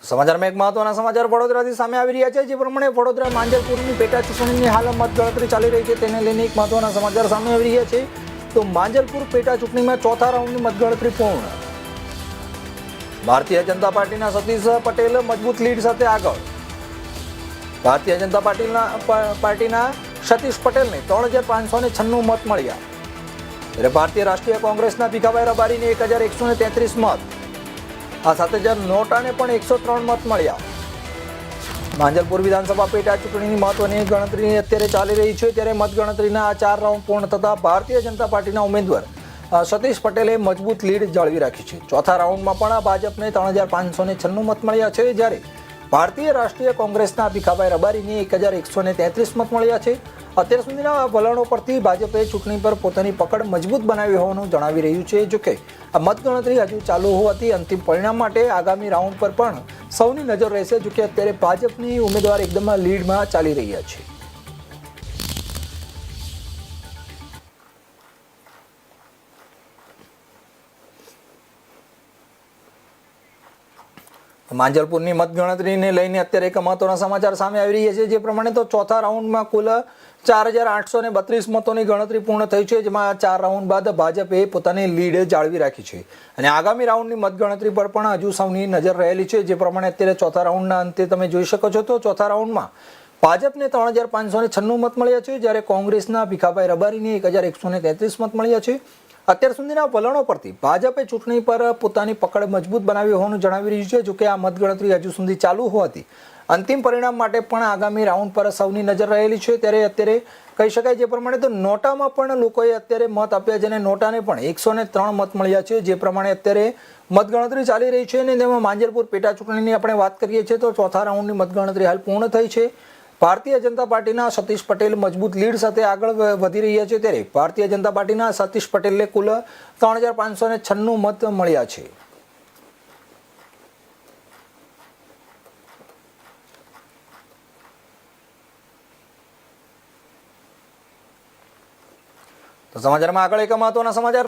સમાચારમાં એક મહત્વના સમાચાર વડોદરાથી સામે આવી રહ્યા છે, જે પ્રમાણે વડોદરા માંજલપુરની પેટા ચૂંટણીની હાલ મતગણતરી ચાલી રહી છે, તેને લઈને એક મહત્વના સમાચાર સામે આવી રહ્યા છે. તો માંજલપુર પેટા ચૂંટણીમાં ચોથા રાઉન્ડની મતગણતરી પૂર્ણ. ભારતીય જનતા પાર્ટીના સતીશ પટેલ મજબૂત લીડ સાથે આગળ. ભારતીય જનતા પાર્ટીના સતીશ પટેલને 3,596 મત મળ્યા, ત્યારે ભારતીય રાષ્ટ્રીય કોંગ્રેસના ભીખાભાઈ રબારીને 1,133 મત. આ સાથે જ નોટાને પણ 103 મત મળ્યા. માંજલપુર વિધાનસભા પેટા ચૂંટણીની મહત્વની ગણતરી અત્યારે ચાલી રહી છે, ત્યારે મતગણતરીના આ 4 રાઉન્ડ પૂર્ણ થતા ભારતીય જનતા પાર્ટીના ઉમેદવાર સતીશ પટેલે મજબૂત લીડ જાળવી રાખી છે. ચોથા રાઉન્ડમાં પણ ભાજપને 3,596 મત મળ્યા છે, જ્યારે ભારતીય રાષ્ટ્રીય કોંગ્રેસના ભીખાભાઈ રબારીને 1,133 મત મળ્યા છે. અત્યાર સુધીના વલણો પરથી ભાજપે ચૂંટણી પર પોતાની પકડ મજબૂત બનાવી હોવાનું જણાવી રહ્યું છે. જોકે આ મતગણતરી હજુ ચાલુ હોવાથી અંતિમ પરિણામ માટે આગામી રાઉન્ડ પર પણ સૌની નજર રહેશે. જોકે અત્યારે ભાજપની ઉમેદવાર એકદમ લીડમાં ચાલી રહ્યા છે. માંજલપુરની મતગણતરીને લઈને અત્યારે એક મહત્વના સમાચાર સામે આવી રહ્યા છે, જે પ્રમાણે તો ચોથા રાઉન્ડમાં કુલ 4,832 મતોની ગણતરી પૂર્ણ થઈ છે, જેમાં 4 રાઉન્ડ બાદ ભાજપે પોતાની લીડ જાળવી રાખી છે અને આગામી રાઉન્ડની મતગણતરી પર પણ હજુ સૌની નજર રહેલી છે. જે પ્રમાણે અત્યારે ચોથા રાઉન્ડના અંતે તમે જોઈ શકો છો, તો ચોથા રાઉન્ડમાં ભાજપને 3,596 મત મળ્યા છે, જ્યારે કોંગ્રેસના ભીખાભાઈ રબારીને 1,133 મત મળ્યા છે. અત્યાર સુધીના વલણો પરથી ભાજપે ચૂંટણી પર પોતાની પકડ મજબૂત બનાવી હોવાનું જણાવી રહ્યું છે. જોકે આ મતગણતરી હજુ સુધી ચાલુ હોવાથી અંતિમ પરિણામ માટે પણ આગામી રાઉન્ડ પર સૌની નજર રહેલી છે. ત્યારે અત્યારે કહી શકાય જે પ્રમાણે તો નોટામાં પણ લોકોએ અત્યારે મત આપ્યા છે અને નોટાને પણ 103 મત મળ્યા છે. જે પ્રમાણે અત્યારે મતગણતરી ચાલી રહી છે અને તેમાં માંજલપુર પેટા ચૂંટણીની આપણે વાત કરીએ છીએ તો ચોથા રાઉન્ડની મતગણતરી હાલ પૂર્ણ થઈ છે. ભારતીય જનતા પાર્ટીના સતીશ પટેલ મજબૂત લીડ સાથે આગળ વધી રહ્યા છે, ત્યારે ભારતીય જનતા પાર્ટીના સતીશ પટેલને કુલ 3,596 મત મળ્યા છે. તો સમાચારમાં આગળ એક મહત્વના સમાચાર